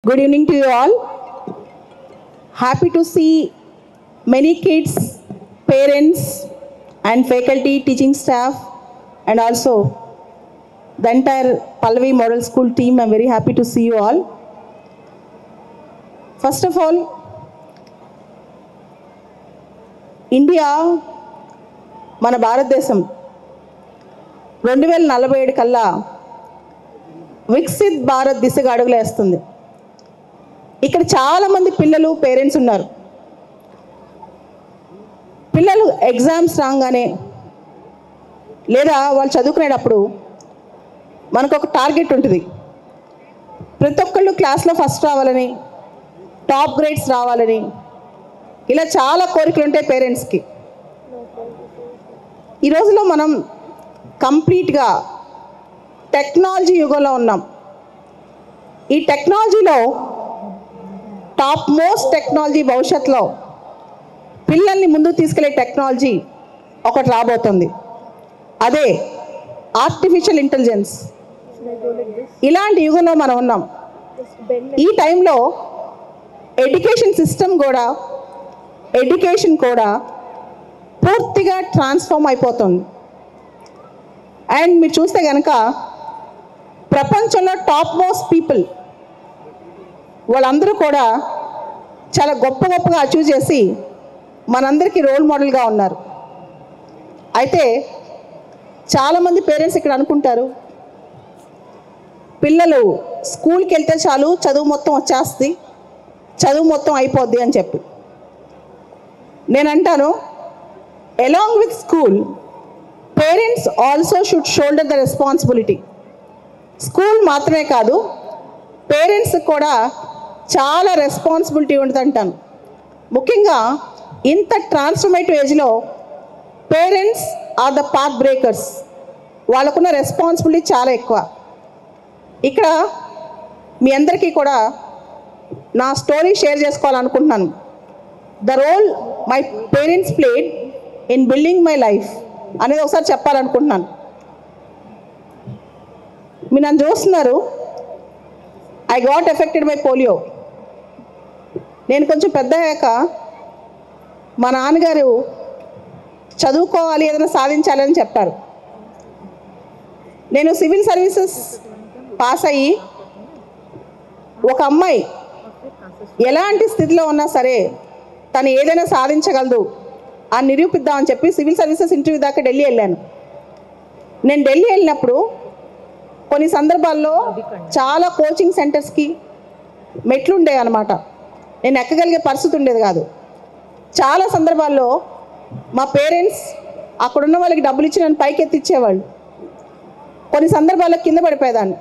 Good evening to you all. Happy to see many kids, parents and faculty, teaching staff and also the entire Pallavi Model School team. I'm very happy to see you all. First of all, India, మన భారతదేశం 2047 కల్లా వికసిత్ భారత్ దిశగా అడుగులేస్తుంది. ఇక్కడ చాలామంది పిల్లలు parents ఉన్నారు. పిల్లలు exams రాగానే లేదా వాళ్ళు చదువుకునేటప్పుడు మనకు ఒక టార్గెట్ ఉంటుంది. ప్రతి ఒక్కళ్ళు క్లాస్లో ఫస్ట్ రావాలని, టాప్ గ్రేడ్స్ రావాలని, ఇలా చాలా కోరికలు ఉంటాయి పేరెంట్స్కి. ఈ రోజులో మనం కంప్లీట్గా టెక్నాలజీ యుగంలో ఉన్నాం. ఈ టెక్నాలజీలో టాప్ మోస్ట్ టెక్నాలజీ భవిష్యత్తులో పిల్లల్ని ముందుకు తీసుకెళ్లే టెక్నాలజీ ఒకటి రాబోతుంది. అదే ఆర్టిఫిషియల్ ఇంటెలిజెన్స్. ఇలాంటి యుగంలో మనం ఉన్నాం. ఈ టైంలో ఎడ్యుకేషన్ సిస్టమ్ కూడా పూర్తిగా ట్రాన్స్ఫార్మ్ అయిపోతుంది. అండ్ మీరు చూస్తే కనుక ప్రపంచంలో టాప్ మోస్ట్ పీపుల్ వాళ్ళందరూ కూడా చాలా గొప్పగా అచీవ్ చేసి మనందరికీ రోల్ మోడల్గా ఉన్నారు. అయితే చాలామంది పేరెంట్స్ ఇక్కడ అనుకుంటారు పిల్లలు స్కూల్కి వెళ్తే చాలు చదువు మొత్తం వచ్చేస్తుంది, చదువు మొత్తం అయిపోద్ది అని చెప్పి. నేను అంటాను, along with school, parents also should shoulder the responsibility. School మాత్రమే కాదు, పేరెంట్స్ కూడా చాలా రెస్పాన్సిబిలిటీ ఉంటుంది అంటాను. ముఖ్యంగా ఇంత ట్రాన్స్ఫర్మేటివ్ ఏజ్లో parents are the path breakers. వాళ్ళకున్న రెస్పాన్సిబిలిటీ చాలా ఎక్కువ. ఇక్కడ మీ అందరికీ కూడా నా స్టోరీ షేర్ చేసుకోవాలనుకుంటున్నాను. The role my parents played in building my life అనేది ఒకసారి చెప్పాలనుకుంటున్నాను. మీరు నన్ను చూస్తున్నారు, I got affected by polio. నేను కొంచెం పెద్ద అయ్యాక మా నాన్నగారు చదువుకోవాలి, ఏదైనా సాధించాలని చెప్పారు. నేను సివిల్ సర్వీసెస్ పాస్ అయ్యి ఒక అమ్మాయి ఎలాంటి స్థితిలో ఉన్నా సరే తను ఏదైనా సాధించగలదు అని నిరూపిద్దామని చెప్పి సివిల్ సర్వీసెస్ ఇంటర్వ్యూ దాకా ఢిల్లీ వెళ్ళాను. నేను ఢిల్లీ వెళ్ళినప్పుడు కొన్ని సందర్భాల్లో చాలా కోచింగ్ సెంటర్స్కి మెట్లు ఉండేవి అన్నమాట. నేను ఎక్కగలిగే పరిస్థితి ఉండేది కాదు. చాలా సందర్భాల్లో మా పేరెంట్స్ అక్కడున్న వాళ్ళకి డబ్బులు ఇచ్చి నన్ను పైకి ఎత్తిచ్చేవాళ్ళు. కొన్ని సందర్భాల్లో కింద పడిపోయేదాన్ని.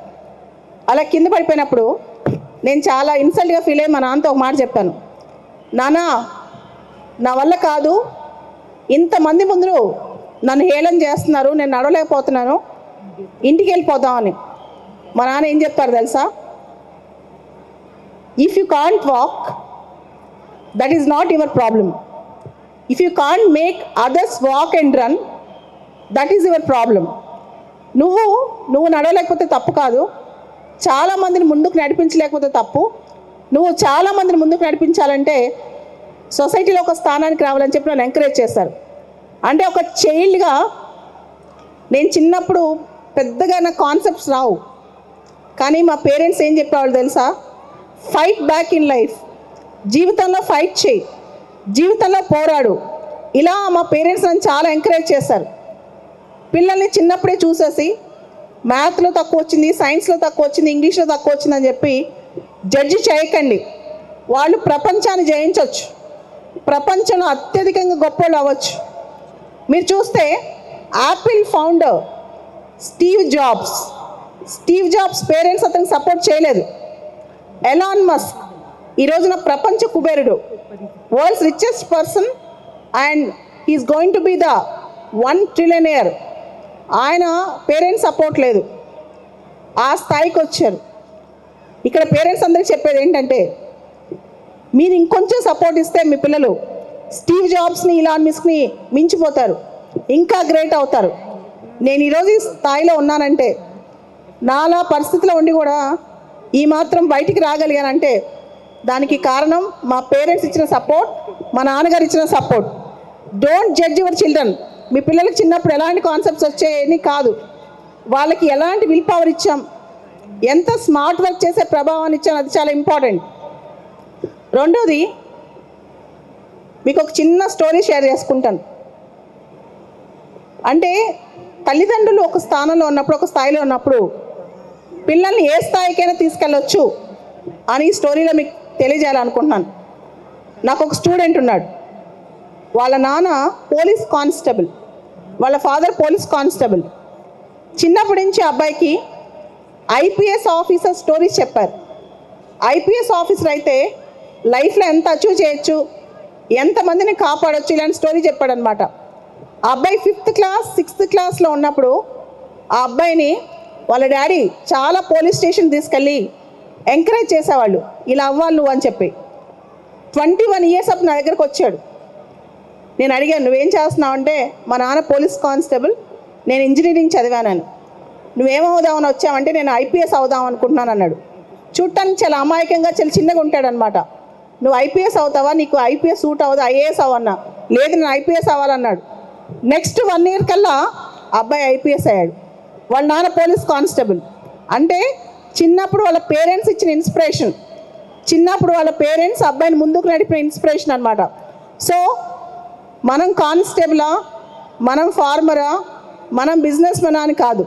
అలా కింద పడిపోయినప్పుడు నేను చాలా ఇన్సల్ట్గా ఫీల్ అయ్యి మా నాన్నతో ఒక మాట చెప్పాను, నాన్న నా వల్ల కాదు, ఇంతమంది ముందు నన్ను హేళన చేస్తున్నారు, నేను నడవలేకపోతున్నాను, ఇంటికి వెళ్ళిపోదామని. మా నాన్న ఏం చెప్తారు తెలుసా, if you can't walk that is not your problem, if you can't make others walk and run that is your problem. నువ్వు నడవలేకపోతే తప్పు కాదు, చాలామందిని ముందుకు నడిపించలేకపోతే తప్పు. నువ్వు చాలామందిని ముందుకు నడిపించాలంటే సొసైటీలో ఒక స్థానానికి రావాలని చెప్పి నన్ను ఎంకరేజ్ చేశారు. అంటే ఒక చైల్డ్గా నేను చిన్నప్పుడు పెద్దగా నా కాన్సెప్ట్స్ రావు, కానీ మా పేరెంట్స్ ఏం చెప్పేవాళ్ళు తెలుసా, ఫైట్ బ్యాక్ ఇన్ లైఫ్, జీవితంలో ఫైట్ చేయి, జీవితంలో పోరాడు. ఇలా మా పేరెంట్స్ నన్ను చాలా ఎంకరేజ్ చేశారు. పిల్లల్ని చిన్నప్పుడే చూసేసి మ్యాథ్లో తక్కువ వచ్చింది, సైన్స్లో తక్కువ వచ్చింది, ఇంగ్లీష్లో తక్కువ వచ్చిందని చెప్పి జడ్జి చేయకండి. వాళ్ళు ప్రపంచాన్ని జయించవచ్చు, ప్రపంచంలో అత్యధికంగా గొప్పలు అవ్వచ్చు. మీరు చూస్తే Apple founder Steve Jobs parents అతనికి సపోర్ట్ చేయలేదు. ఎలాన్ మస్క్ ఈ రోజున ప్రపంచ కుబేరుడు, world's richest person, and he is going to be the 1 trillionaire. ఆయన పేరెంట్స్ సపోర్ట్ లేదు, ఆ స్థాయికి వచ్చారు. ఇక్కడ పేరెంట్స్ అందరికీ చెప్పేది ఏంటంటే, మీరు ఇంకొంచెం సపోర్ట్ ఇస్తే మీ పిల్లలు స్టీవ్ జాబ్స్ని, ఇలాన్ మస్క్ని మించిపోతారు, ఇంకా గ్రేట్ అవుతారు. నేను ఈరోజు ఈ స్థాయిలో ఉన్నానంటే నాలా పరిస్థితిలో ఉండి కూడా ఈ మాత్రం బయటికి రాగలిగానంటే దానికి కారణం మా పేరెంట్స్ ఇచ్చిన సపోర్ట్, మా నాన్నగారు ఇచ్చిన support. Don't judge your children. మీ పిల్లలకి చిన్నప్పుడు ఎలాంటి కాన్సెప్ట్స్ వచ్చాయని కాదు, వాళ్ళకి ఎలాంటి విల్ పవర్ ఇచ్చాం, ఎంత స్మార్ట్ వర్క్ చేసే ప్రభావాన్ని ఇచ్చాం, అది చాలా ఇంపార్టెంట్. రెండోది, మీకు ఒక చిన్న స్టోరీ షేర్ చేసుకుంటాను. అంటే తల్లిదండ్రులు ఒక స్థానంలో ఉన్నప్పుడు, ఒక స్థాయిలో ఉన్నప్పుడు పిల్లల్ని ఏ స్థాయికైనా తీసుకెళ్ళొచ్చు అని ఈ స్టోరీలో మీకు తెలియజేయాలనుకుంటున్నాను. నాకు ఒక స్టూడెంట్ ఉన్నాడు. వాళ్ళ నాన్న పోలీస్ కానిస్టేబుల్, వాళ్ళ ఫాదర్ పోలీస్ కానిస్టేబుల్. చిన్నప్పటి నుంచి అబ్బాయికి ఐపీఎస్ ఆఫీసర్ స్టోరీస్ చెప్పారు. ఐపీఎస్ ఆఫీసర్ అయితే లైఫ్లో ఎంత అచీవ్ చేయొచ్చు, ఎంతమందిని కాపాడొచ్చు, ఇలాంటి స్టోరీ చెప్పాడనమాట. ఆ అబ్బాయి 5th క్లాస్ 6th క్లాస్లో ఉన్నప్పుడు ఆ అబ్బాయిని వాళ్ళ డాడీ చాలా పోలీస్ స్టేషన్ తీసుకెళ్ళి ఎంకరేజ్ చేసేవాళ్ళు, ఇలా అవ్వాలి నువ్వు అని చెప్పి. 21 years అప్పుడు నా దగ్గరకు వచ్చాడు. నేను అడిగాను, నువ్వేం చేస్తున్నావు అంటే, మా నాన్న పోలీస్ కానిస్టేబుల్, నేను ఇంజనీరింగ్ చదివానని. నువ్వేమవుదామని వచ్చావంటే, నేను ఐపీఎస్ అవుదాం అనుకుంటున్నాను అన్నాడు. చూడటానికి చాలా అమాయకంగా, చాలా చిన్నగా ఉంటాడనమాట. నువ్వు ఐపీఎస్ అవుతావా, నీకు ఐపీఎస్ సూట్ అవ్వదు, ఐఏఎస్ అవన్నా. లేదు, నేను ఐపీఎస్ అవ్వాలన్నాడు. నెక్స్ట్ 1 year కల్లా అబ్బాయి ఐపీఎస్ అయ్యాడు. వాళ్ళ నాన్న పోలీస్ కానిస్టేబుల్. అంటే చిన్నప్పుడు వాళ్ళ పేరెంట్స్ ఇచ్చిన ఇన్స్పిరేషన్, చిన్నప్పుడు వాళ్ళ పేరెంట్స్ అబ్బాయిని ముందుకు నడిపిన ఇన్స్పిరేషన్ అనమాట. సో మనం కానిస్టేబులా, మనం ఫార్మరా, మనం బిజినెస్ మెనా అని కాదు,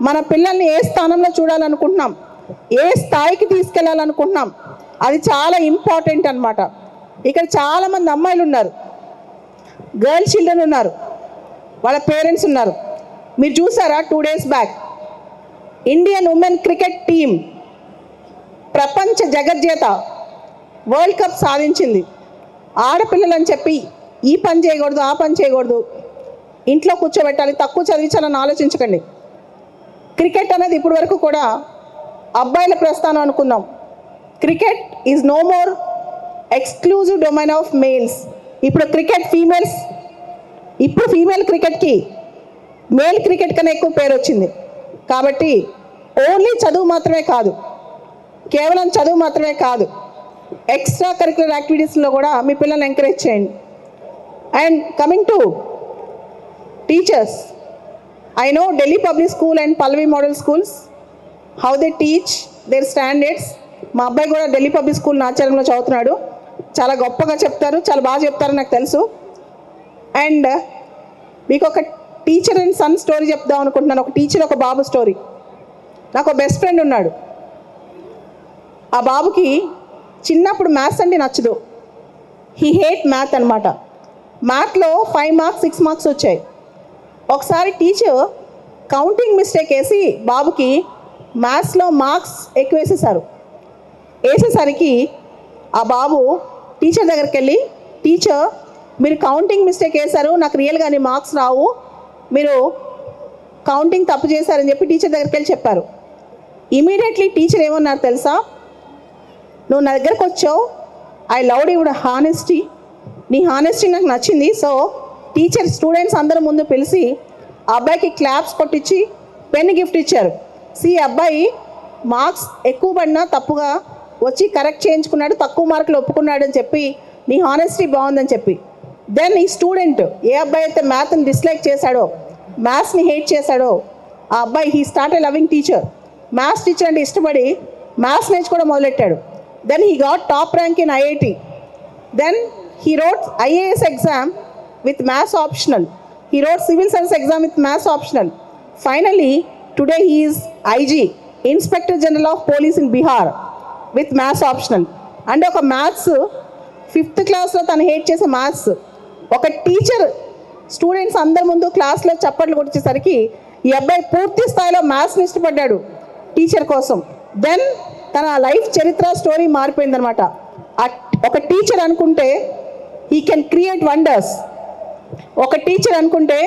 మన పిల్లల్ని ఏ స్థానంలో చూడాలనుకుంటున్నాం, ఏ స్థాయికి తీసుకెళ్ళాలనుకుంటున్నాం, అది చాలా ఇంపార్టెంట్ అనమాట. ఇక్కడ చాలామంది అమ్మాయిలు ఉన్నారు, గర్ల్ చిల్డ్రన్ ఉన్నారు, వాళ్ళ పేరెంట్స్ ఉన్నారు. మీరు చూసారా 2 days back Indian women cricket team ప్రపంచ జగజ్జేత వరల్డ్ కప్ సాధించింది. ఆడపిల్లలని చెప్పి ఈ పని చేయకూడదు, ఆ పని చేయకూడదు, ఇంట్లో కూర్చోబెట్టాలి, తక్కువ చదివించాలని ఆలోచించకండి. క్రికెట్ అనేది ఇప్పటి వరకు కూడా అబ్బాయిల ప్రస్థానం అనుకున్నాం. Cricket is no more exclusive domain of males. ఇప్పుడు క్రికెట్ ఫీమేల్స్, ఇప్పుడు ఫీమేల్ క్రికెట్కి మేల్ క్రికెట్ కన్నా ఎక్కువ పేరు వచ్చింది. కాబట్టి ఓన్లీ చదువు మాత్రమే కాదు, కేవలం చదువు మాత్రమే కాదు, ఎక్స్ట్రా కరిక్యులర్ యాక్టివిటీస్లో కూడా మీ పిల్లల్ని ఎంకరేజ్ చేయండి. And coming to teachers, I know Delhi Public School and Pallavi Model Schools, how they teach, their standards. మా అబ్బాయి కూడా ఢిల్లీ పబ్లిక్ స్కూల్ ఆచారంలో చదువుతున్నాడు. చాలా గొప్పగా చెప్తారు, చాలా బాగా చెప్తారు, నాకు తెలుసు. అండ్ మీకు ఒక టీచర్ అండ్ సన్ స్టోరీ చెప్దాం అనుకుంటున్నాను. ఒక టీచర్, ఒక బాబు స్టోరీ. నాకు ఒక బెస్ట్ ఫ్రెండ్ ఉన్నాడు. ఆ బాబుకి చిన్నప్పుడు మ్యాథ్స్ అంటే నచ్చదు. హీ హేట్ మ్యాథ్ అనమాట. మ్యాథ్లో 5 marks 6 marks వచ్చాయి. ఒకసారి టీచర్ కౌంటింగ్ మిస్టేక్ వేసి బాబుకి మ్యాథ్స్లో మార్క్స్ ఎక్కువ వేసేసరికి ఆ బాబు టీచర్ దగ్గరికి వెళ్ళి, టీచర్ మీరు కౌంటింగ్ మిస్టేక్ వేశారు, నాకు రియల్గా నీ మార్క్స్ రావు, మీరు కౌంటింగ్ తప్పు చేశారని చెప్పి టీచర్ దగ్గరికి వెళ్ళి చెప్పారు. ఇమీడియట్లీ టీచర్ ఏమన్నారు తెలుసా, నువ్వు నా దగ్గరకు వచ్చావు, ఐ లవ్డ్ యువర్ హానెస్టీ, నీ హానెస్టీ నాకు నచ్చింది. సో టీచర్ స్టూడెంట్స్ అందరి ముందు పిలిచి ఆ అబ్బాయికి క్లాప్స్ కొట్టించి పెన్ గిఫ్ట్ ఇచ్చారు. అబ్బాయి మార్క్స్ ఎక్కువ పడినా తప్పుగా వచ్చి కరెక్ట్ చేయించుకున్నాడు, తక్కువ మార్కులు ఒప్పుకున్నాడు అని చెప్పి, నీ హానెస్టీ బాగుందని చెప్పి. దెన్ ఈ స్టూడెంట్, ఏ అబ్బాయి అయితే మ్యాథ్ని డిస్లైక్ చేశాడో, మ్యాథ్స్ని హేట్ చేశాడో, ఆ అబ్బాయి he started loving teacher. Maths teacher అంటే ఇష్టపడి మ్యాథ్స్ నేర్చుకోవడం మొదలెట్టాడు. Then he got top rank in IIT. Then he wrote IAS exam with maths optional. He wrote civil service exam with maths optional. Finally, today he is IG, Inspector General of Police in Bihar, with maths optional. And ఒక maths 5th క్లాస్లో తను hate చేసే maths ఒక teacher students అందరి ముందు క్లాస్లో చప్పట్లు కొట్టేసరికి ఈ అబ్బాయి పూర్తి స్థాయిలో మ్యాథ్స్ని ఇష్టపడ్డాడు టీచర్ కోసం. దెన్ తన లైఫ్ చరిత్ర స్టోరీ మారిపోయిందనమాట. ఒక టీచర్ అనుకుంటే హీ కెన్ క్రియేట్ వండర్స్. ఒక టీచర్ అనుకుంటే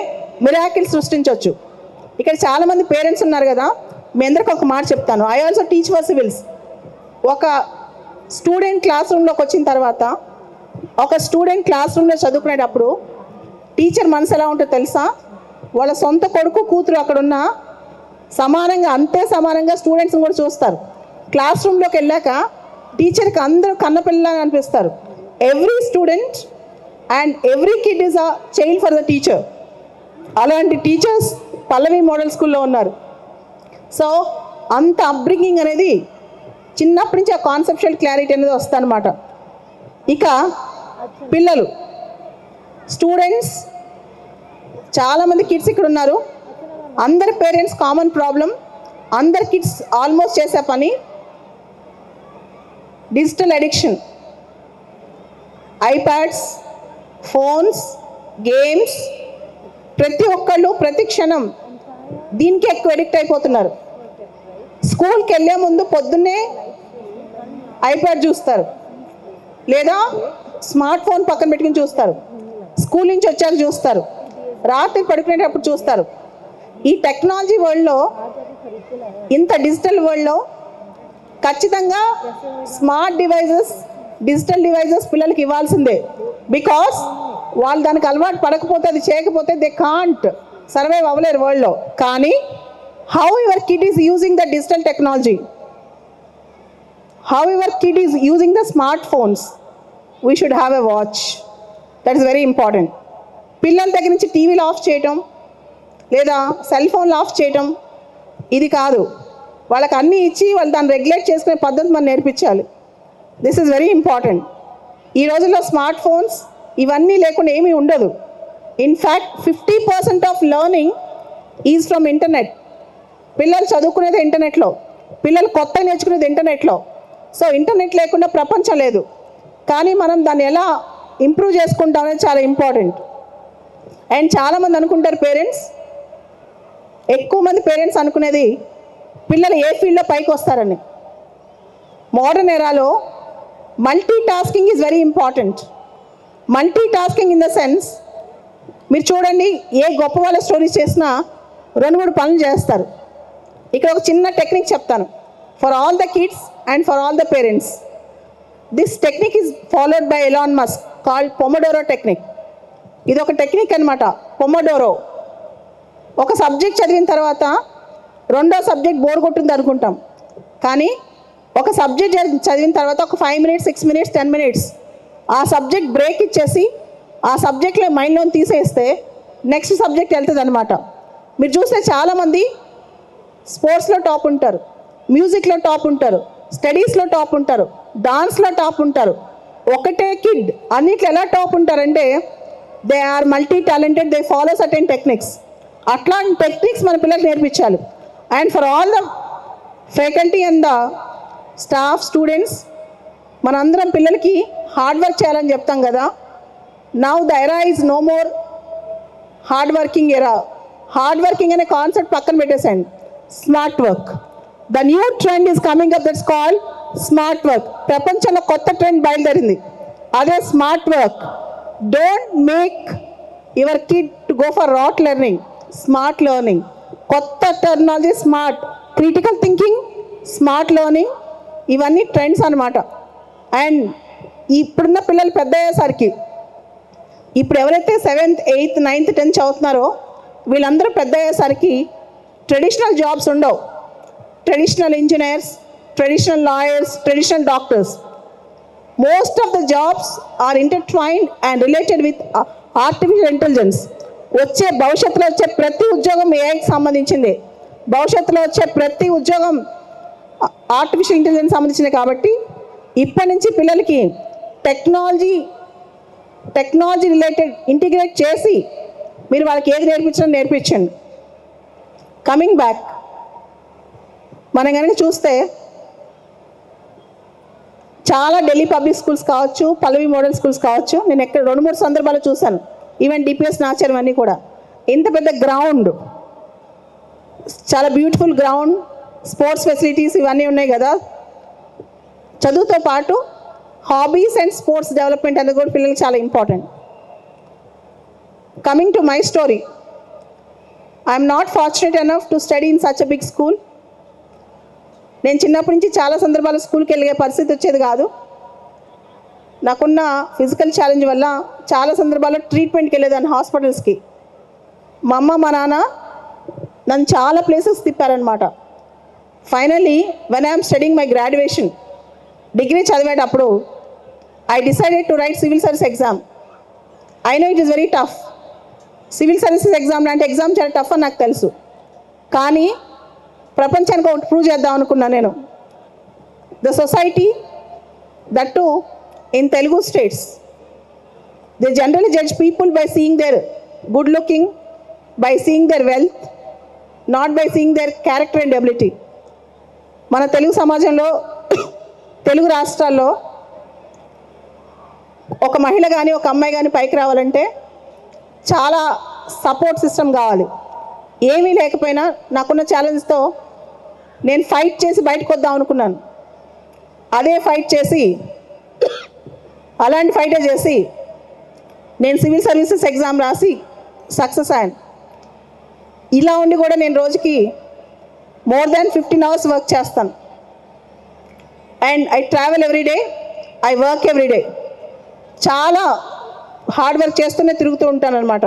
మిరాకిల్స్ సృష్టించవచ్చు. ఇక్కడ చాలామంది పేరెంట్స్ ఉన్నారు కదా, మీ అందరికీ ఒక మాట చెప్తాను. I also teach for civils. ఒక స్టూడెంట్ క్లాస్ రూమ్లోకి వచ్చిన తర్వాత, ఒక స్టూడెంట్ క్లాస్ రూమ్లో చదువుకునేటప్పుడు టీచర్ మనసు ఎలా ఉంటుందో తెలుసా? వాళ్ళ సొంత కొడుకు కూతురు అక్కడ ఉన్న సమానంగా, అంతే సమానంగా స్టూడెంట్స్ని కూడా చూస్తారు. క్లాస్ రూమ్లోకి వెళ్ళాక టీచర్కి అందరూ కన్నపిల్లలాగా అనిపిస్తారు. Every student and every kid is a child for the teacher. అలాంటి టీచర్స్ పల్లవి మోడల్ స్కూల్లో ఉన్నారు. సో అంత అప్బ్రింగింగ్ అనేది చిన్నప్పటి నుంచి ఆ కాన్సెప్చువల్ క్లారిటీ అనేది వస్తుందన్నమాట. ఇక పిల్లలు, స్టూడెంట్స్, చాలామంది కిడ్స్ ఇక్కడ ఉన్నారు. అందరి పేరెంట్స్ కామన్ ప్రాబ్లం, అందరి కిడ్స్ ఆల్మోస్ట్ చేసే పని digital addiction. IPads, phones, games, ప్రతి ఒక్కళ్ళు ప్రతి క్షణం దీనికి ఎక్కువ అడిక్ట్ అయిపోతున్నారు. స్కూల్కి వెళ్ళే ముందు పొద్దున్నే ఐప్యాడ్ చూస్తారు, లేదా స్మార్ట్ ఫోన్ పక్కన పెట్టుకుని చూస్తారు, స్కూల్ నుంచి వచ్చాక చూస్తారు, రాత్రి పడుకునేటప్పుడు చూస్తారు. ఈ టెక్నాలజీ వరల్డ్లో, ఇంత డిజిటల్ వరల్డ్లో ఖచ్చితంగా స్మార్ట్ డివైజెస్, డిజిటల్ డివైజెస్ పిల్లలకి ఇవ్వాల్సిందే. బికాస్ వాళ్ళు దానికి అలవాటు పడకపోతే, అది చేయకపోతే దే కాంట్ సర్వైవ్ అవ్వలేరు వరల్డ్లో. కానీ how your kid is using the digital technology, how your kid is using the smartphones, we should have a watch. That is very important. పిల్లల దగ్గర నుంచి టీవీలు ఆఫ్ చేయటం లేదా సెల్ ఫోన్లు ఆఫ్ చేయటం ఇది కాదు. వాళ్ళకి అన్నీ ఇచ్చి వాళ్ళు దాన్ని రెగ్యులేట్ చేసుకునే పద్ధతి మనం నేర్పించాలి. This is very important. ఈ రోజుల్లో స్మార్ట్ ఫోన్స్ ఇవన్నీ లేకుండా ఏమీ ఉండదు. In fact 50% of learning is from internet. పిల్లలు చదువుకునేది ఇంటర్నెట్లో, పిల్లలు కొత్త నేర్చుకునేది ఇంటర్నెట్లో. సో ఇంటర్నెట్ లేకుండా ప్రపంచం లేదు. కానీ మనం దాన్ని ఎలా ఇంప్రూవ్ చేసుకుంటాం అనేది చాలా ఇంపార్టెంట్. అండ్ చాలామంది అనుకుంటారు, పేరెంట్స్, ఎక్కువ మంది పేరెంట్స్ అనుకునేది పిల్లలు ఏ ఫీల్డ్లో పైకి వస్తారని. మోడర్న్ ఎరాలో multitasking is very important. Multitasking in the sense, మీరు చూడండి, ఏ గొప్ప వాళ్ళ స్టోరీస్ చేసినా 2-3 పనులు చేస్తారు. ఇక్కడ ఒక చిన్న టెక్నిక్ చెప్తాను. For all the kids and for all the parents, this technique is followed by Elon Musk called Pomodoro technique. ఇది ఒక టెక్నిక్ అనమాట, పొమోడోరో. ఒక సబ్జెక్ట్ చదివిన తర్వాత రెండో సబ్జెక్ట్ బోర్ కొట్టింది అనుకుంటాం. కానీ ఒక సబ్జెక్ట్ చదివిన తర్వాత ఒక 5 minutes, 6 minutes, 10 minutes ఆ సబ్జెక్ట్ బ్రేక్ ఇచ్చేసి ఆ సబ్జెక్ట్లో మైండ్లో తీసేస్తే నెక్స్ట్ సబ్జెక్ట్ వెళ్తుంది అనమాట. మీరు చూస్తే చాలామంది స్పోర్ట్స్లో టాప్ ఉంటారు, మ్యూజిక్లో టాప్ ఉంటారు, స్టడీస్లో టాప్ ఉంటారు, డాన్స్లో టాప్ ఉంటారు. ఒకటే కిడ్ అన్నిట్లో ఎలా టాప్ ఉంటారంటే they are multi talented, they follow certain techniques. అట్లాంటి టెక్నిక్స్ మన పిల్లలకు నేర్పించాలి. And for all the faculty and the staff, students, మనందరం పిల్లలకి హార్డ్ వర్క్ చేయాలని చెప్తాం కదా. Now the era is no more hard working era. Hard working అనే కాన్సెప్ట్ పక్కన పెట్టేసండి. Smart work, the new trend is coming up, that's called smart work. ప్రపంచంలో కొత్త ట్రెండ్ బయలుదేరింది, అదే smart work. Don't make your kid to go for rote learning, smart learning. కొత్త technology, smart critical thinking, smart learning, ఇవన్నీ trends అనమాట. And ఇప్పుడున్న పిల్లలు పెద్ద అయ్యేసరికి, ఇప్పుడు ఎవరైతే 7th, 8th, 9th, 10th చదువుతున్నారో వీళ్ళందరూ పెద్ద అయ్యేసరికి ట్రెడిషనల్ జాబ్స్ ఉండవు. Traditional engineers, traditional lawyers, traditional doctors. Most of the jobs are intertwined and related with artificial intelligence. భవిష్యత్తులో వచ్చే ప్రతి ఉద్యోగం ఏఐకి సంబంధించింది. భవిష్యత్తులో వచ్చే ప్రతి ఉద్యోగం ఆర్టిఫిషియల్ ఇంటెలిజెన్స్ సంబంధించింది. కాబట్టి ఇప్పటి నుంచి పిల్లలకి టెక్నాలజీ రిలేటెడ్ ఇంటిగ్రేట్ చేసి మీరు వాళ్ళకి ఏది నేర్పించడం నేర్పించండి. కమింగ్ బ్యాక్, మనం కనుక చూస్తే చాలా ఢిల్లీ పబ్లిక్ స్కూల్స్ కావచ్చు, పల్లవి మోడల్ స్కూల్స్ కావచ్చు, నేను ఎక్కడ 2-3 సందర్భాలు చూశాను. ఈవెన్ డిపిఎస్ నాచారం అన్నీ కూడా ఇంత పెద్ద గ్రౌండ్, చాలా బ్యూటిఫుల్ గ్రౌండ్, స్పోర్ట్స్ ఫెసిలిటీస్ ఇవన్నీ ఉన్నాయి కదా. చదువుతో పాటు హాబీస్ అండ్ స్పోర్ట్స్ డెవలప్మెంట్ అనేది కూడా పిల్లలకి చాలా important. Coming to my story, I'm not fortunate enough to study in such a big school. నేను చిన్నప్పటి నుంచి చాలా సందర్భాలు స్కూల్కి వెళ్ళే పరిస్థితి వచ్చేది కాదు. నాకున్న ఫిజికల్ ఛాలెంజ్ వల్ల చాలా సందర్భాల్లో ట్రీట్మెంట్కి వెళ్ళేదాన్ని హాస్పిటల్స్కి. మా అమ్మ, మా నాన్న నన్ను చాలా ప్లేసెస్ తిప్పారనమాట. Finally when I'm studying my graduation, degree చదివేటప్పుడు I decided to write civil service exam. I know it is very tough. Civil services exam లాంటి ఎగ్జామ్ చాలా టఫ్ అని నాకు తెలుసు. కానీ ప్రపంచానికి ఒకటి ప్రూవ్ చేద్దాం అనుకున్నాను నేను. The society, that to in Telugu states, they generally judge people by seeing their good looking, by seeing their wealth, not by seeing their character and ability. మన తెలుగు సమాజంలో, తెలుగు రాష్ట్రాల్లో ఒక మహిళ కానీ ఒక అమ్మాయి కానీ పైకి రావాలంటే చాలా సపోర్ట్ సిస్టమ్ కావాలి. ఏమీ లేకపోయినా నాకున్న ఛాలెంజ్తో నేను ఫైట్ చేసి బయటకు వద్దాం అనుకున్నాను. అదే ఫైట్ చేసి, అలాంటి ఫైటే చేసి నేను సివిల్ సర్వీసెస్ ఎగ్జామ్ రాసి సక్సెస్ అయ్యాను. ఇలా ఉండి కూడా నేను రోజుకి మోర్ దాన్ 15 hours వర్క్ చేస్తాను. And I travel everyday, I work everyday. చాలా హార్డ్ వర్క్ చేస్తూనే తిరుగుతూ ఉంటాను అనమాట.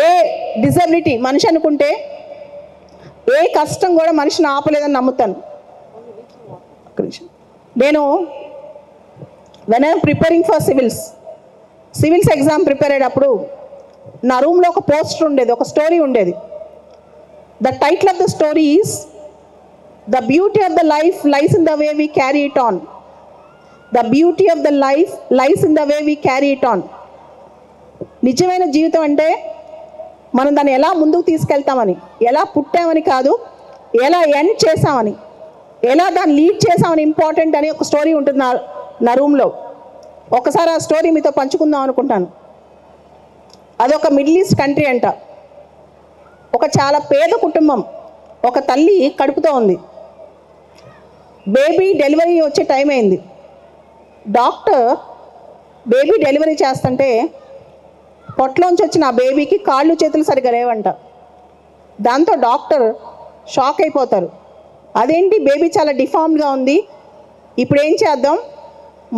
ఏ డిజబిలిటీ మనిషి అనుకుంటే ఏ కష్టం కూడా మనిషిని ఆపలేదని నమ్ముతాను. నేను when I'm preparing for civils exam prepare అయ్యేటప్పుడు నా రూమ్లో ఒక పోస్టర్ ఉండేది, ఒక స్టోరీ ఉండేది. The title of the story is the beauty of the life lies in the way we carry it on. The beauty of the life lies in the way we carry it on. నిజమైన జీవితం అంటే మనం దాన్ని ఎలా ముందుకు తీసుకెళ్తామని, ఎలా పుట్టామని కాదు, ఎలా ఎండ్ చేసామని, ఎలా దాన్ని లీడ్ చేసామని ఇంపార్టెంట్ అని ఒక స్టోరీ ఉంటుంది నా రూమ్లో. ఒకసారి ఆ స్టోరీ మీతో పంచుకుందాం అనుకుంటాను. అదొక మిడిల్ ఈస్ట్ కంట్రీ అంట. ఒక చాలా పేద కుటుంబం, ఒక తల్లి కడుపుతో ఉంది. బేబీ డెలివరీ వచ్చే టైం అయింది. డాక్టర్ బేబీ డెలివరీ చేస్తుంటే పొట్టలోంచి వచ్చిన ఆ బేబీకి కాళ్ళు చేతులు సరిగ్గా లేవంట. దాంతో డాక్టర్ షాక్ అయిపోతారు. అదేంటి బేబీ చాలా డిఫామ్డ్గా ఉంది, ఇప్పుడు ఏం చేద్దాం?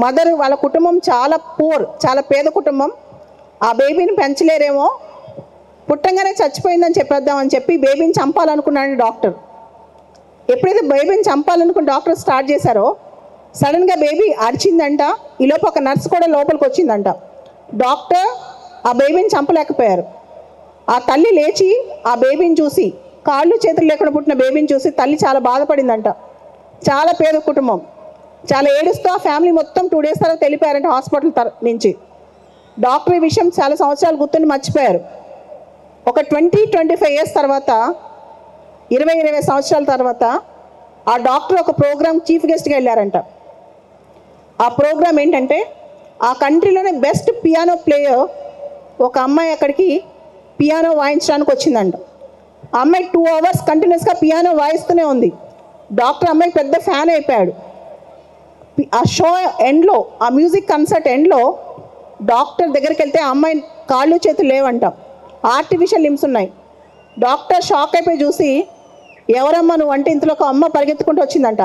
మదర్ వాళ్ళ కుటుంబం చాలా పూర్, చాలా పేద కుటుంబం, ఆ బేబీని పెంచలేరేమో, పుట్టంగానే చచ్చిపోయిందని చెప్పేద్దామని చెప్పి బేబీని చంపాలనుకున్నాడు డాక్టర్. ఎప్పుడైతే బేబీని చంపాలనుకుని డాక్టర్ స్టార్ట్ చేశారో సడన్గా బేబీ అరిచిందంట. ఈలోపు ఒక నర్స్ కూడా లోపలికి వచ్చిందంట. డాక్టర్ ఆ బేబీని చంపలేకపోయారు. ఆ తల్లి లేచి ఆ బేబీని చూసి, కాళ్ళు చేతులు లేకుండా పుట్టిన బేబీని చూసి తల్లి చాలా బాధపడిందంట. చాలా పేద కుటుంబం, చాలా ఏడుస్తూ ఆ ఫ్యామిలీ మొత్తం 2 days తర్వాత వెళ్ళిపోయారంట హాస్పిటల్ నుంచి. డాక్టర్ ఈ విషయం చాలా సంవత్సరాలు గుర్తుండి మర్చిపోయారు. ఒక 20-25 years తర్వాత, 20 సంవత్సరాల తర్వాత ఆ డాక్టర్ ఒక ప్రోగ్రామ్ చీఫ్ గెస్ట్గా వెళ్ళారంట. ఆ ప్రోగ్రామ్ ఏంటంటే ఆ కంట్రీలోనే బెస్ట్ పియానో ప్లేయర్ ఒక అమ్మాయి అక్కడికి పియానో వాయించడానికి వచ్చిందంట. ఆ అమ్మాయి 2 hours కంటిన్యూస్గా పియానో వాయిస్తూనే ఉంది. డాక్టర్ అమ్మాయికి పెద్ద ఫ్యాన్ అయిపోయాడు. ఆ షో ఎండ్లో, ఆ మ్యూజిక్ కన్సర్ట్ ఎండ్లో డాక్టర్ దగ్గరికి వెళ్తే ఆ అమ్మాయి కాళ్ళు చేతులు లేవంట, ఆర్టిఫిషియల్ లిమ్స్ ఉన్నాయి. డాక్టర్ షాక్ అయిపోయి చూసి, ఎవరమ్మా నువ్వు అంటే ఇంతలో ఒక అమ్మ పరిగెత్తుకుంటూ వచ్చిందంట.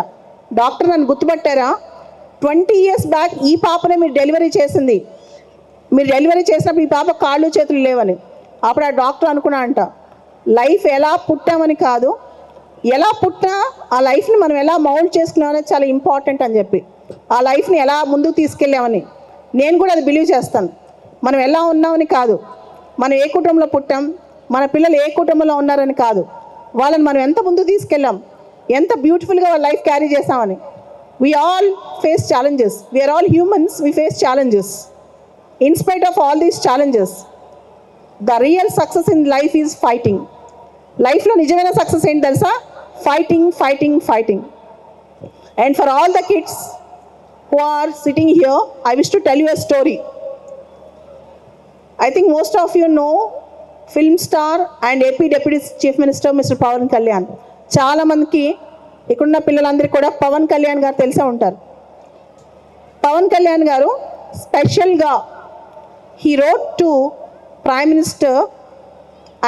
డాక్టర్ నన్ను గుర్తుపట్టారా? 20 years బ్యాక్ ఈ పాపనే మీరు డెలివరీ చేసింది, మీరు డెలివరీ చేసినప్పుడు ఈ పాప కాళ్ళు చేతులు లేవని. అప్పుడు ఆ డాక్టర్ అనుకున్నా అంట, లైఫ్ ఎలా పుట్టామని కాదు, ఎలా పుట్టినా ఆ లైఫ్ని మనం ఎలా మౌల్డ్ చేసుకున్నామనేది చాలా ఇంపార్టెంట్ అని చెప్పి, ఆ లైఫ్ని ఎలా ముందుకు తీసుకెళ్ళామని నేను కూడా అది బిలీవ్ చేస్తాను. మనం ఎలా ఉన్నామని కాదు, మనం ఏ కుటుంబంలో పుట్టాం, మన పిల్లలు ఏ కుటుంబంలో ఉన్నారని కాదు, వాళ్ళని మనం ఎంత ముందుకు తీసుకెళ్ళాం, ఎంత బ్యూటిఫుల్గా వాళ్ళ లైఫ్ క్యారీ చేస్తామని. We all face challenges. We are all humans. We face challenges. In spite of all these challenges, the real success in life is fighting. Life lo nijamaina success enti telusa? Fighting, fighting, fighting. And for all the kids who are sitting here, I wish to tell you a story. I think most of you know film star and AP Deputy Chief Minister Mr. Pawan Kalyan. చాలా మందికి ఇక్కడున్న పిల్లలందరికీ కూడా పవన్ కళ్యాణ్ గారు తెలిసే ఉంటారు. పవన్ కళ్యాణ్ గారు స్పెషల్గా he wrote to Prime Minister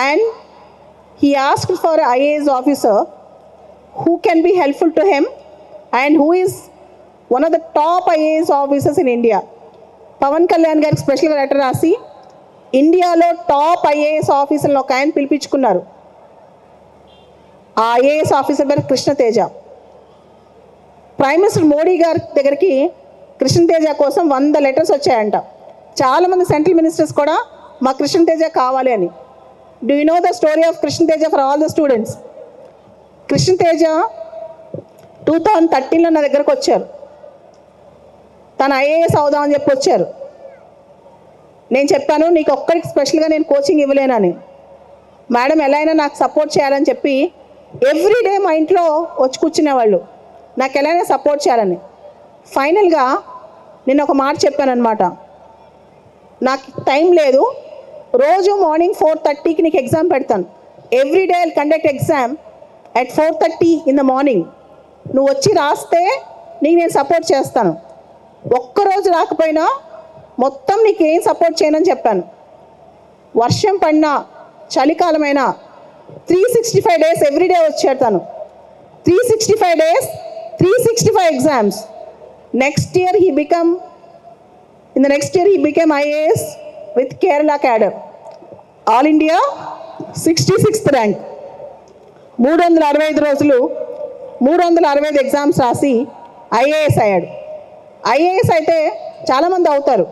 and he asked for an IAS officer who can be helpful to him and who is one of the top IAS officers in India. Pawan Kalyan గారికి స్పెషల్గా లెటర్ రాసి ఇండియాలో టాప్ IAS ఆఫీసర్లో ఒక ఆయన పిలిపించుకున్నారు. ఆ IAS officer పేరు Krishna Teja. Prime minister Modi గారి దగ్గరికి కృష్ణతేజ కోసం 100 లెటర్స్ వచ్చాయంట. చాలామంది సెంట్రల్ మినిస్టర్స్ కూడా మా కృష్ణతేజ కావాలి అని. Do you know the story of Krishna Teja for all the students? Krishna Teja 2013లో నా దగ్గరకు వచ్చారు. తను ఐఏఎస్ అవుదామని చెప్పి వచ్చారు. నేను చెప్పాను, నీకు ఒక్కడికి స్పెషల్గా నేను కోచింగ్ ఇవ్వలేనని. మేడం ఎలా అయినా నాకు సపోర్ట్ చేయాలని చెప్పి ఎవ్రీడే మా ఇంట్లో వచ్చి కూర్చునేవాళ్ళు, నాకు ఎలా అయినా సపోర్ట్ చేయాలని. ఫైనల్గా నేను ఒక మాట చెప్పాను అనమాట, నాకు టైం లేదు, రోజు మార్నింగ్ 4:30కి నీకు ఎగ్జామ్ పెడతాను. Everyday I conduct exam at 4:30 in the morning. నువ్వు వచ్చి రాస్తే నీకు నేను సపోర్ట్ చేస్తాను. ఒక్కరోజు రాకపోయినా మొత్తం నీకు ఏం సపోర్ట్ చేయనని చెప్పాను. వర్షం పడినా చలికాలమైనా 365 డేస్ ఎవ్రీడే వచ్చాడు తను. 365 days 365 exams. in the next year he became IAS with Kerala cadre, all India 66th rank. 365 రోజులు 365 ఎగ్జామ్స్ రాసి ఐఏఎస్ అయ్యాడు. ఐఏఎస్ అయితే చాలామంది అవుతారు,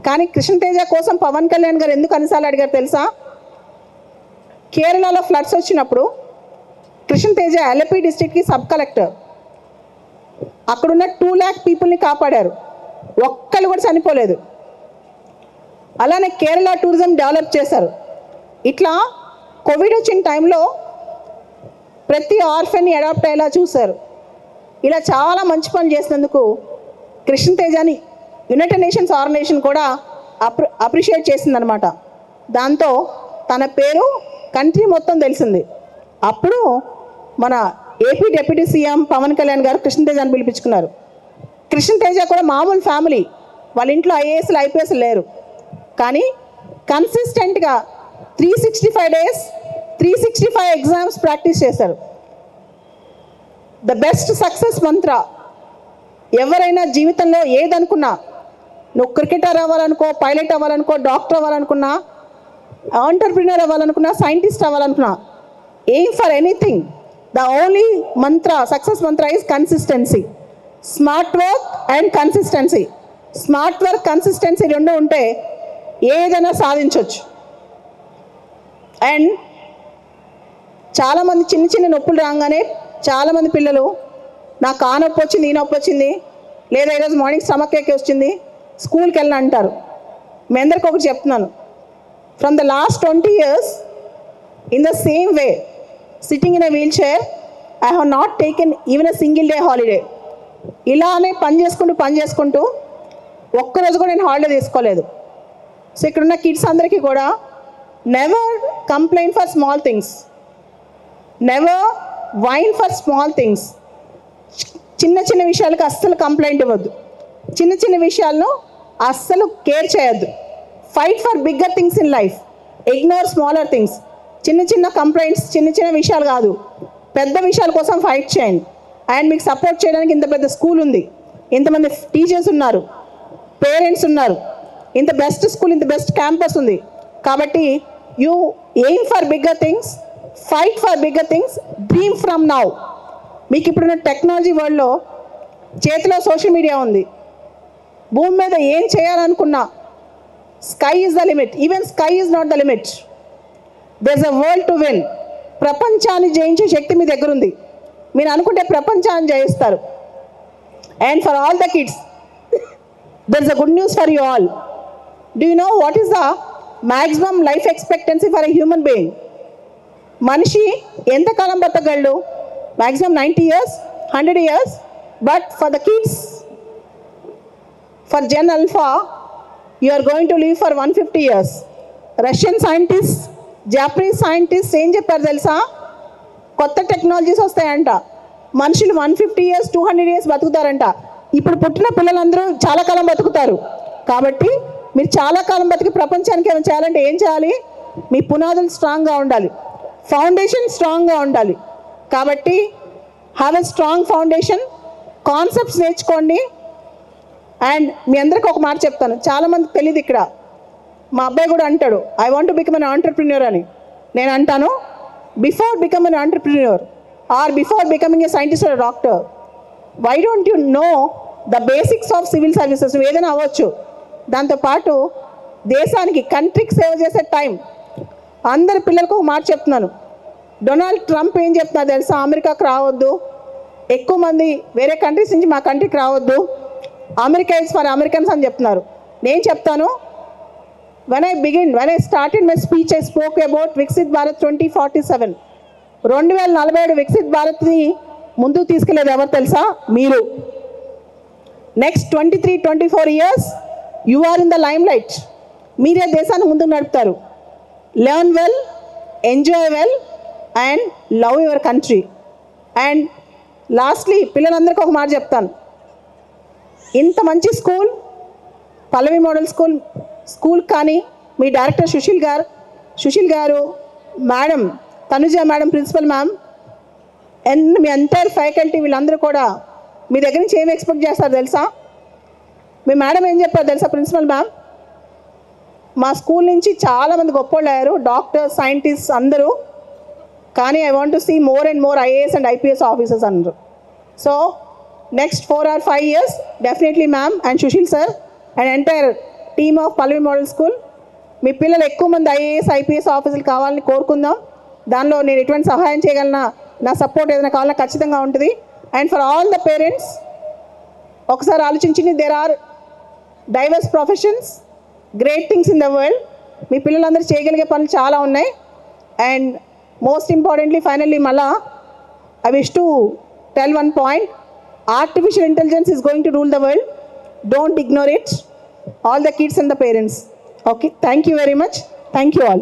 కానీ కృష్ణతేజ కోసం పవన్ కళ్యాణ్ గారు ఎందుకు అన్నిసార్లు అడిగారు తెలుసా? కేరళలో ఫ్లడ్స్ వచ్చినప్పుడు కృష్ణతేజ ఎల్ఎపి డిస్ట్రిక్ట్కి సబ్ కలెక్టర్. అక్కడున్న 2 lakh పీపుల్ని కాపాడారు, ఒక్కళ్ళు కూడా చనిపోలేదు. అలానే కేరళ టూరిజం డెవలప్ చేశారు. ఇట్లా కోవిడ్ వచ్చిన టైంలో ప్రతి ఆర్ఫన్ని అడాప్ట్ అయ్యేలా చూశారు. ఇలా చాలా మంచి పని చేసినందుకు కృష్ణతేజని యునైటెడ్ నేషన్స్ ఆర్గనైజేషన్ కూడా అప్రిషియేట్ చేసిందనమాట. దాంతో తన పేరు కంట్రీ మొత్తం తెలిసింది. అప్పుడు మన AP deputy CM Pawan Kalyan garu కృష్ణతేజని పిలిపించుకున్నారు. కృష్ణతేజ కూడా మామూలు ఫ్యామిలీ, వాళ్ళ ఇంట్లో ఐఏఎస్లు ఐపీఎస్ లేరు, కానీ కన్సిస్టెంట్గా 365 డేస్ 365 ఎగ్జామ్స్ ప్రాక్టీస్ చేశారు. The best success mantra. ఎవరైనా జీవితంలో ఏదనుకున్నా, నువ్వు క్రికెటర్ అవ్వాలనుకో, పైలట్ అవ్వాలనుకో, డాక్టర్ అవ్వాలనుకున్నా, ఆంటర్ప్రినర్ అవ్వాలనుకున్నా, సైంటిస్ట్ అవ్వాలనుకున్నా, aim for anything, the only mantra, success mantra is consistency. Smart work and consistency. Smart work, consistency రెండు ఉంటే ఏదైనా సాధించవచ్చు. అండ్ చాలామంది చిన్న చిన్న నొప్పులు రాగానే చాలామంది పిల్లలు నాకు ఆ నొప్పి వచ్చింది, ఈ నొప్పి వచ్చింది, లేదా ఈరోజు మార్నింగ్ స్టమక్ ఏక్ వచ్చింది, స్కూల్కి వెళ్ళిన అంటారు. మీ అందరికి ఒకటి చెప్తున్నాను, from the last 20 years in the same way sitting in a wheel chair I have not taken even a single day holiday. ఇలానే పని చేసుకుంటూ ఒక్కరోజు కూడా నేను హాలిడే తీసుకోలేదు. సో ఇక్కడున్న కిడ్స్ అందరికీ కూడా never complaint for small things, never wine for small things. చిన్న చిన్న విషయాలకు అస్సలు కంప్లైంట్ ఇవ్వద్దు, చిన్న చిన్న విషయాలను అస్సలు కేర్ చేయొద్దు. Fight for bigger things in life, ignore smaller things. చిన్న చిన్న కంప్లైంట్స్, చిన్న చిన్న విషయాలు కాదు, పెద్ద విషయాల కోసం ఫైట్ చేయండి. అండ్ మీకు సపోర్ట్ చేయడానికి ఇంత పెద్ద స్కూల్ ఉంది, ఇంతమంది టీచర్స్ ఉన్నారు, పేరెంట్స్ ఉన్నారు, ఇంత బెస్ట్ స్కూల్, ఇంత బెస్ట్ క్యాంపస్ ఉంది. కాబట్టి you aim for bigger things, fight for bigger things, dream from now. మీకు ఇప్పుడున్న టెక్నాలజీ వరల్డ్లో చేతిలో సోషల్ మీడియా ఉంది. భూమి మీద ఏం చేయాలనుకున్నా sky is the limit. Even sky is not the limit. There is a world to win. ప్రపంచాన్ని జయించే శక్తి మీ దగ్గర ఉంది. మీరు అనుకుంటే ప్రపంచాన్ని జయిస్తారు. And for all the kids there is a good news for you all. Do you know what is the maximum life expectancy for a human being? మనిషి ఎంతకాలం బతకగలడు? Maximum 90 years, 100 years. But for the kids, for gen alpha, you are going to live for 150 years. Russian scientist, Japanese scientist ఏం చెప్పారు తెలుసా? కొత్త technologies వస్తాయంట, మనుషులు 150 years, 200 years బతుకుతారంట. ఇప్పుడు పుట్టిన పిల్లలందరూ చాలా కాలం బతుకుతారు. కాబట్టి మీరు చాలా కాలం బతికి ప్రపంచానికి ఏమైనా చేయాలంటే ఏం చేయాలి? మీ పునాదులు స్ట్రాంగ్గా ఉండాలి, ఫౌండేషన్ స్ట్రాంగ్గా ఉండాలి. కాబట్టి have a strong foundation, concepts నేర్చుకోండి. అండ్ మీ అందరికీ ఒక మాట చెప్తాను, చాలామందికి తెలియదు ఇక్కడ. మా అబ్బాయి కూడా అంటాడు, I want to become an entrepreneur అని. నేను అంటాను, before becoming an entrepreneur or before becoming a scientist or a doctor, why don't you know the basics of civil services? నువ్వు ఏదైనా అవ్వచ్చు. దాంతోపాటు దేశానికి కంట్రీకి సేవ చేసే టైం. అందరి పిల్లలకు ఒక మాట చెప్తున్నాను. డొనాల్డ్ ట్రంప్ ఏం చెప్తున్నారు తెలుసా? అమెరికాకు రావద్దు, ఎక్కువ మంది వేరే కంట్రీస్ నుంచి మా కంట్రీకి రావద్దు, అమెరికా ఇస్ ఫర్ అమెరికన్స్ అని చెప్తున్నారు. నేను చెప్తాను, when I started my speech, I spoke about Viksit Bharat 2047. 2047 Viksit భారత్ని ముందుకు తీసుకెళ్లేది ఎవరు తెలుసా? మీరు. Next 23-24 years you are in the limelight. మీరే దేశాన్ని ముందుకు నడుపుతారు. Learn well, enjoy well and love your country. And lastly పిల్లలందరికీ ఒక మాట చెప్తాను. ఇంత మంచి స్కూల్, పల్లవి మోడల్ స్కూల్ కానీ మీ director Sushil garu, madam Tanuja madam, principal ma'am and మీ ఎంటైర్ ఫ్యాకల్టీ వీళ్ళందరూ కూడా మీ దగ్గర నుంచి ఏమి ఎక్స్పెక్ట్ చేస్తారు తెలుసా? మీ మేడం ఏం చెప్పారు తెలుసా? ప్రిన్సిపల్ మ్యామ్, మా స్కూల్ నుంచి చాలామంది గొప్పోళ్ళు అయ్యారు, డాక్టర్స్, సైంటిస్ట్ అందరూ, కానీ I want to see more and more IAS and IPS officers అన్నారు. So next 4 or 5 years definitely ma'am and Sushil sir and entire team of Pallavi model school, మీ పిల్లలు ఎక్కువ మంది ఐఏఎస్ ఐపీఎస్ ఆఫీసర్లు కావాలని కోరుకుందాం. దానిలో నేను ఎటువంటి సహాయం చేయగలనా, నా సపోర్ట్ ఏదైనా కావాలన్నా ఖచ్చితంగా ఉంటుంది. And for all the parents, ఒకసారి ఆలోచించింది, there are diverse professions, great things in the world. మీ పిల్లలందరూ చేయగలిగే పనులు చాలా ఉన్నాయి. అండ్ మోస్ట్ ఇంపార్టెంట్లీ ఫైనల్లీ మళ్ళా I wish to tell one point. Artificial intelligence is going to rule the world. Don't ignore it. All the kids and the parents. Okay, thank you very much. Thank you all.